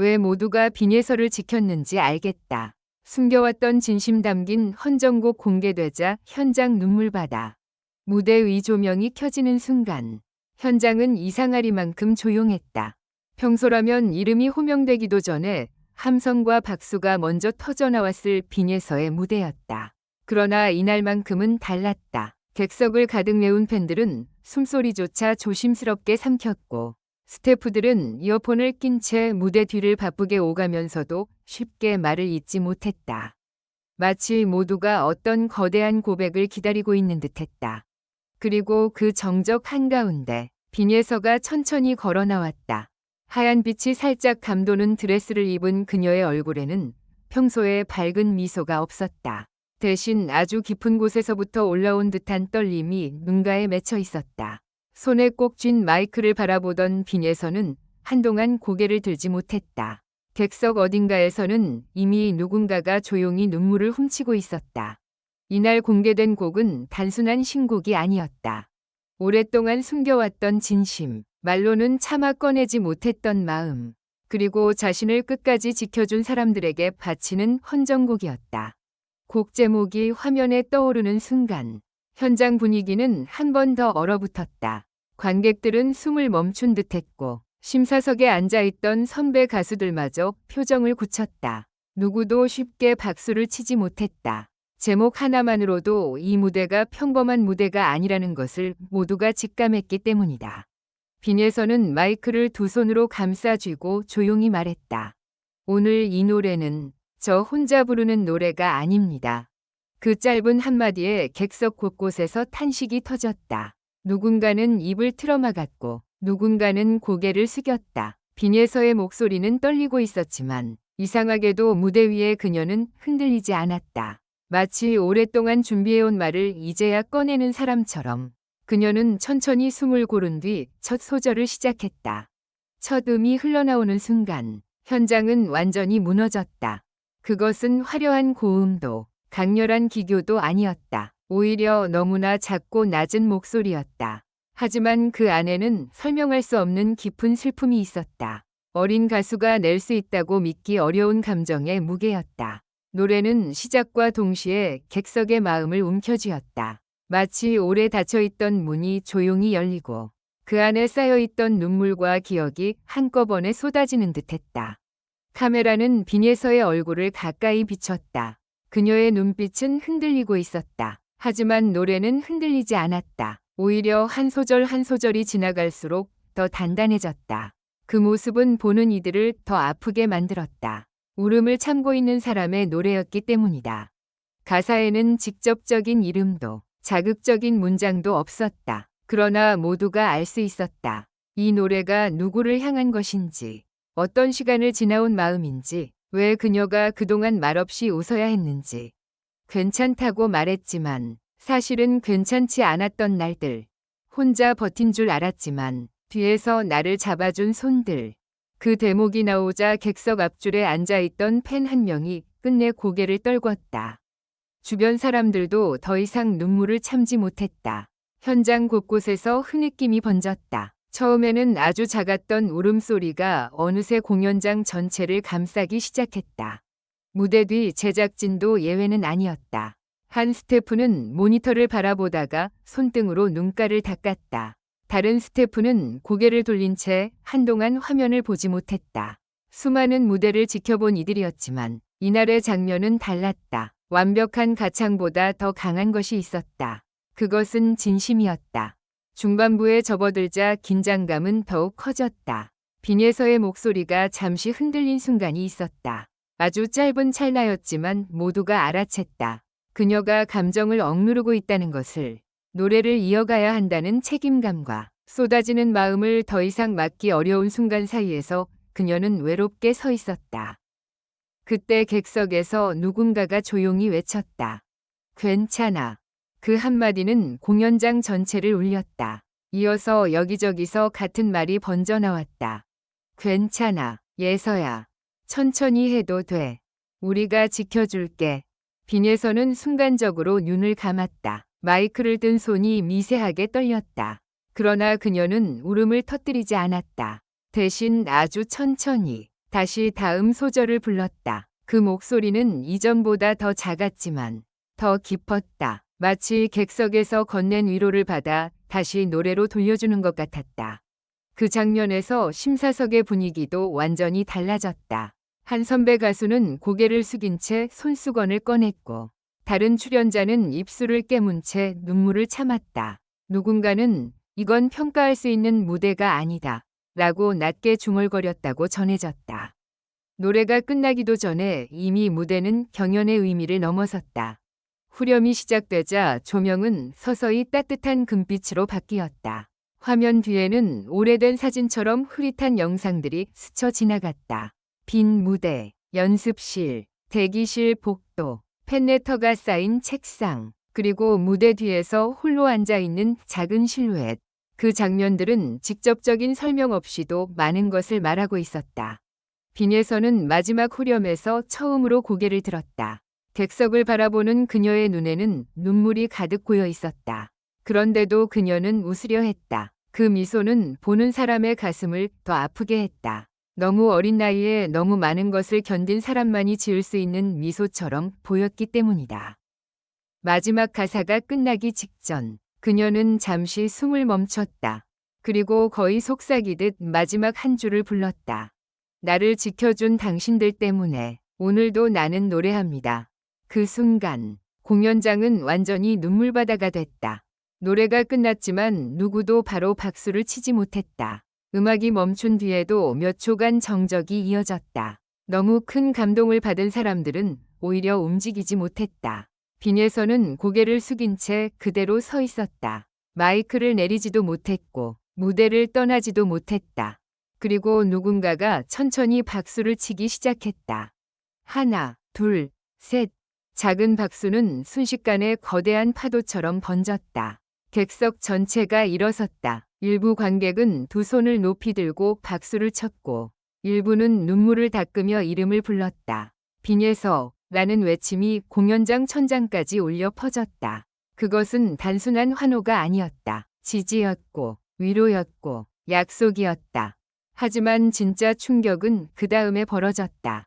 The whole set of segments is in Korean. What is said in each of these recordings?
왜 모두가 빈예서를 지켰는지 알겠다. 숨겨왔던 진심 담긴 헌정곡 공개되자 현장 눈물바다. 무대 위 조명이 켜지는 순간 현장은 이상하리만큼 조용했다. 평소라면 이름이 호명되기도 전에 함성과 박수가 먼저 터져나왔을 빈예서의 무대였다. 그러나 이날만큼은 달랐다. 객석을 가득 메운 팬들은 숨소리조차 조심스럽게 삼켰고 스태프들은 이어폰을 낀 채 무대 뒤를 바쁘게 오가면서도 쉽게 말을 잇지 못했다. 마치 모두가 어떤 거대한 고백을 기다리고 있는 듯했다. 그리고 그 정적 한가운데 빈예서가 천천히 걸어 나왔다. 하얀 빛이 살짝 감도는 드레스를 입은 그녀의 얼굴에는 평소에 밝은 미소가 없었다. 대신 아주 깊은 곳에서부터 올라온 듯한 떨림이 눈가에 맺혀 있었다. 손에 꼭 쥔 마이크를 바라보던 빈예서는 한동안 고개를 들지 못했다. 객석 어딘가에서는 이미 누군가가 조용히 눈물을 훔치고 있었다. 이날 공개된 곡은 단순한 신곡이 아니었다. 오랫동안 숨겨왔던 진심, 말로는 차마 꺼내지 못했던 마음, 그리고 자신을 끝까지 지켜준 사람들에게 바치는 헌정곡이었다. 곡 제목이 화면에 떠오르는 순간 현장 분위기는 한 번 더 얼어붙었다. 관객들은 숨을 멈춘 듯했고 심사석에 앉아있던 선배 가수들마저 표정을 굳혔다. 누구도 쉽게 박수를 치지 못했다. 제목 하나만으로도 이 무대가 평범한 무대가 아니라는 것을 모두가 직감했기 때문이다. 빈예서는 마이크를 두 손으로 감싸 쥐고 조용히 말했다. 오늘 이 노래는 저 혼자 부르는 노래가 아닙니다. 그 짧은 한마디에 객석 곳곳에서 탄식이 터졌다. 누군가는 입을 틀어막았고 누군가는 고개를 숙였다. 빈예서의 목소리는 떨리고 있었지만 이상하게도 무대 위에 그녀는 흔들리지 않았다. 마치 오랫동안 준비해온 말을 이제야 꺼내는 사람처럼 그녀는 천천히 숨을 고른 뒤 첫 소절을 시작했다. 첫 음이 흘러나오는 순간 현장은 완전히 무너졌다. 그것은 화려한 고음도 강렬한 기교도 아니었다. 오히려 너무나 작고 낮은 목소리였다. 하지만 그 안에는 설명할 수 없는 깊은 슬픔이 있었다. 어린 가수가 낼 수 있다고 믿기 어려운 감정의 무게였다. 노래는 시작과 동시에 객석의 마음을 움켜쥐었다. 마치 오래 닫혀있던 문이 조용히 열리고 그 안에 쌓여있던 눈물과 기억이 한꺼번에 쏟아지는 듯했다. 카메라는 빈예서의 얼굴을 가까이 비췄다. 그녀의 눈빛은 흔들리고 있었다. 하지만 노래는 흔들리지 않았다. 오히려 한 소절 한 소절이 지나갈수록 더 단단해졌다. 그 모습은 보는 이들을 더 아프게 만들었다. 울음을 참고 있는 사람의 노래였기 때문이다. 가사에는 직접적인 이름도 자극적인 문장도 없었다. 그러나 모두가 알 수 있었다. 이 노래가 누구를 향한 것인지, 어떤 시간을 지나온 마음인지, 왜 그녀가 그동안 말없이 웃어야 했는지. 괜찮다고 말했지만 사실은 괜찮지 않았던 날들. 혼자 버틴 줄 알았지만 뒤에서 나를 잡아준 손들. 그 대목이 나오자 객석 앞줄에 앉아있던 팬 한 명이 끝내 고개를 떨궜다. 주변 사람들도 더 이상 눈물을 참지 못했다. 현장 곳곳에서 흐느낌이 번졌다. 처음에는 아주 작았던 울음소리가 어느새 공연장 전체를 감싸기 시작했다. 무대 뒤 제작진도 예외는 아니었다. 한 스태프는 모니터를 바라보다가 손등으로 눈가를 닦았다. 다른 스태프는 고개를 돌린 채 한동안 화면을 보지 못했다. 수많은 무대를 지켜본 이들이었지만 이날의 장면은 달랐다. 완벽한 가창보다 더 강한 것이 있었다. 그것은 진심이었다. 중반부에 접어들자 긴장감은 더욱 커졌다. 빈예서의 목소리가 잠시 흔들린 순간이 있었다. 아주 짧은 찰나였지만 모두가 알아챘다. 그녀가 감정을 억누르고 있다는 것을, 노래를 이어가야 한다는 책임감과 쏟아지는 마음을 더 이상 막기 어려운 순간 사이에서 그녀는 외롭게 서 있었다. 그때 객석에서 누군가가 조용히 외쳤다. 괜찮아. 그 한마디는 공연장 전체를 울렸다. 이어서 여기저기서 같은 말이 번져나왔다. 괜찮아, 예서야. 천천히 해도 돼. 우리가 지켜줄게. 빈예서는 순간적으로 눈을 감았다. 마이크를 든 손이 미세하게 떨렸다. 그러나 그녀는 울음을 터뜨리지 않았다. 대신 아주 천천히, 다시 다음 소절을 불렀다. 그 목소리는 이전보다 더 작았지만 더 깊었다. 마치 객석에서 건넨 위로를 받아 다시 노래로 돌려주는 것 같았다. 그 장면에서 심사석의 분위기도 완전히 달라졌다. 한 선배 가수는 고개를 숙인 채 손수건을 꺼냈고 다른 출연자는 입술을 깨문 채 눈물을 참았다. 누군가는 이건 평가할 수 있는 무대가 아니다 라고 낮게 중얼거렸다고 전해졌다. 노래가 끝나기도 전에 이미 무대는 경연의 의미를 넘어섰다. 후렴이 시작되자 조명은 서서히 따뜻한 금빛으로 바뀌었다. 화면 뒤에는 오래된 사진처럼 흐릿한 영상들이 스쳐 지나갔다. 빈 무대, 연습실, 대기실 복도, 팬레터가 쌓인 책상, 그리고 무대 뒤에서 홀로 앉아있는 작은 실루엣. 그 장면들은 직접적인 설명 없이도 많은 것을 말하고 있었다. 빈예선은 마지막 후렴에서 처음으로 고개를 들었다. 객석을 바라보는 그녀의 눈에는 눈물이 가득 고여 있었다. 그런데도 그녀는 웃으려 했다. 그 미소는 보는 사람의 가슴을 더 아프게 했다. 너무 어린 나이에 너무 많은 것을 견딘 사람만이 지을 수 있는 미소처럼 보였기 때문이다. 마지막 가사가 끝나기 직전 그녀는 잠시 숨을 멈췄다. 그리고 거의 속삭이듯 마지막 한 줄을 불렀다. 나를 지켜준 당신들 때문에 오늘도 나는 노래합니다. 그 순간 공연장은 완전히 눈물바다가 됐다. 노래가 끝났지만 누구도 바로 박수를 치지 못했다. 음악이 멈춘 뒤에도 몇 초간 정적이 이어졌다. 너무 큰 감동을 받은 사람들은 오히려 움직이지 못했다. 빈예선은 고개를 숙인 채 그대로 서 있었다. 마이크를 내리지도 못했고 무대를 떠나지도 못했다. 그리고 누군가가 천천히 박수를 치기 시작했다. 하나, 둘, 셋. 작은 박수는 순식간에 거대한 파도처럼 번졌다. 객석 전체가 일어섰다. 일부 관객은 두 손을 높이 들고 박수를 쳤고 일부는 눈물을 닦으며 이름을 불렀다. 빈예서라는 외침이 공연장 천장까지 울려 퍼졌다. 그것은 단순한 환호가 아니었다. 지지였고 위로였고 약속이었다. 하지만 진짜 충격은 그 다음에 벌어졌다.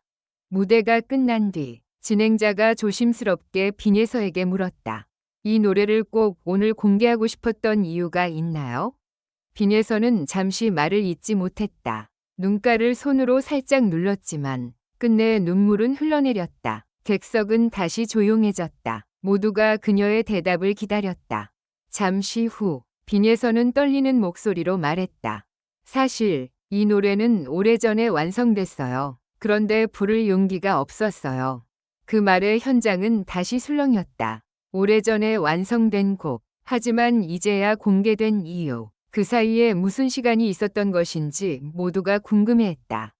무대가 끝난 뒤 진행자가 조심스럽게 빈예서에게 물었다. 이 노래를 꼭 오늘 공개하고 싶었던 이유가 있나요? 빈예서는 잠시 말을 잇지 못했다. 눈가를 손으로 살짝 눌렀지만 끝내 눈물은 흘러내렸다. 객석은 다시 조용해졌다. 모두가 그녀의 대답을 기다렸다. 잠시 후 빈예서는 떨리는 목소리로 말했다. 사실 이 노래는 오래전에 완성됐어요. 그런데 부를 용기가 없었어요. 그 말에 현장은 다시 술렁였다. 오래전에 완성된 곡, 하지만 이제야 공개된 이유. 그 사이에 무슨 시간이 있었던 것인지 모두가 궁금해했다.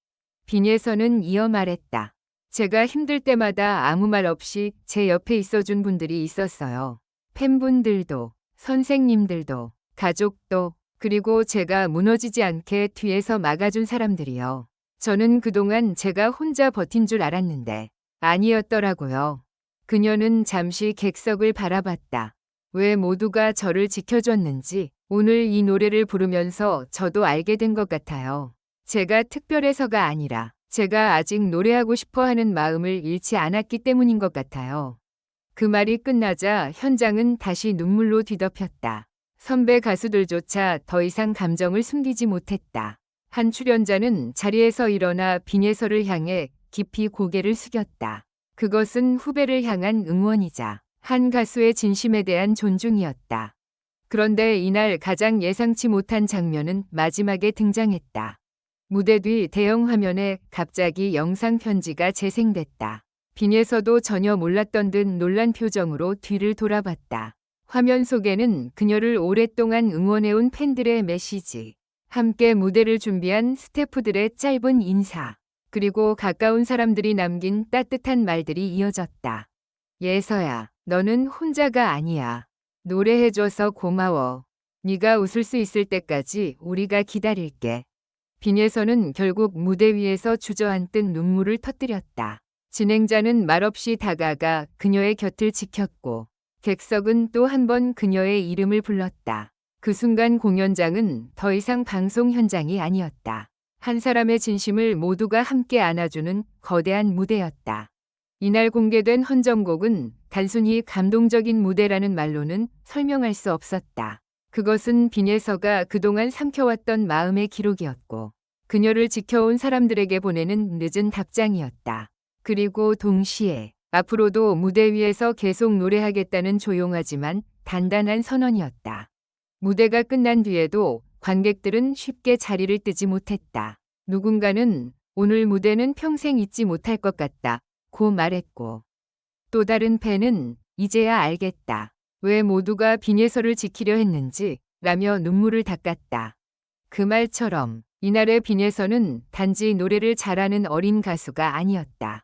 빈예서는 이어 말했다. 제가 힘들 때마다 아무 말 없이 제 옆에 있어준 분들이 있었어요. 팬분들도, 선생님들도, 가족도, 그리고 제가 무너지지 않게 뒤에서 막아준 사람들이요. 저는 그동안 제가 혼자 버틴 줄 알았는데 아니었더라고요. 그녀는 잠시 객석을 바라봤다. 왜 모두가 저를 지켜줬는지 오늘 이 노래를 부르면서 저도 알게 된 것 같아요. 제가 특별해서가 아니라 제가 아직 노래하고 싶어 하는 마음을 잃지 않았기 때문인 것 같아요. 그 말이 끝나자 현장은 다시 눈물로 뒤덮였다. 선배 가수들조차 더 이상 감정을 숨기지 못했다. 한 출연자는 자리에서 일어나 빈예서를 향해 깊이 고개를 숙였다. 그것은 후배를 향한 응원이자 한 가수의 진심에 대한 존중이었다. 그런데 이날 가장 예상치 못한 장면은 마지막에 등장했다. 무대 뒤 대형 화면에 갑자기 영상 편지가 재생됐다. 빈예서도 전혀 몰랐던 듯 놀란 표정으로 뒤를 돌아봤다. 화면 속에는 그녀를 오랫동안 응원해온 팬들의 메시지, 함께 무대를 준비한 스태프들의 짧은 인사, 그리고 가까운 사람들이 남긴 따뜻한 말들이 이어졌다. 예서야, 너는 혼자가 아니야. 노래해줘서 고마워. 네가 웃을 수 있을 때까지 우리가 기다릴게. 빈예서는 결국 무대 위에서 주저앉듯 눈물을 터뜨렸다. 진행자는 말없이 다가가 그녀의 곁을 지켰고 객석은 또 한 번 그녀의 이름을 불렀다. 그 순간 공연장은 더 이상 방송 현장이 아니었다. 한 사람의 진심을 모두가 함께 안아주는 거대한 무대였다. 이날 공개된 헌정곡은 단순히 감동적인 무대라는 말로는 설명할 수 없었다. 그것은 빈예서가 그동안 삼켜왔던 마음의 기록이었고 그녀를 지켜온 사람들에게 보내는 늦은 답장이었다. 그리고 동시에 앞으로도 무대 위에서 계속 노래하겠다는 조용하지만 단단한 선언이었다. 무대가 끝난 뒤에도 관객들은 쉽게 자리를 뜨지 못했다. 누군가는 오늘 무대는 평생 잊지 못할 것 같다고 말했고 또 다른 팬은 이제야 알겠다. 왜 모두가 빈예서를 지키려 했는지 라며 눈물을 닦았다. 그 말처럼 이날의 빈예서는 단지 노래를 잘하는 어린 가수가 아니었다.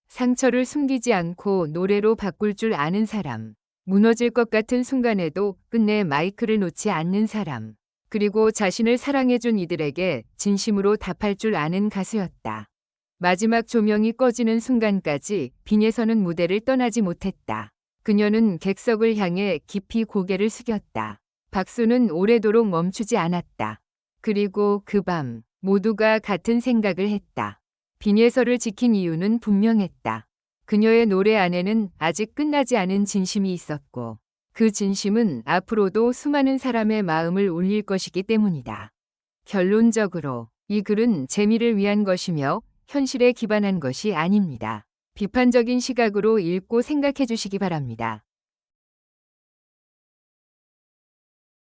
상처를 숨기지 않고 노래로 바꿀 줄 아는 사람, 무너질 것 같은 순간에도 끝내 마이크를 놓지 않는 사람, 그리고 자신을 사랑해준 이들에게 진심으로 답할 줄 아는 가수였다. 마지막 조명이 꺼지는 순간까지 빈예서는 무대를 떠나지 못했다. 그녀는 객석을 향해 깊이 고개를 숙였다. 박수는 오래도록 멈추지 않았다. 그리고 그 밤 모두가 같은 생각을 했다. 빈예서를 지킨 이유는 분명했다. 그녀의 노래 안에는 아직 끝나지 않은 진심이 있었고 그 진심은 앞으로도 수많은 사람의 마음을 울릴 것이기 때문이다. 결론적으로 이 글은 재미를 위한 것이며 현실에 기반한 것이 아닙니다. 비판적인 시각으로 읽고 생각해 주시기 바랍니다.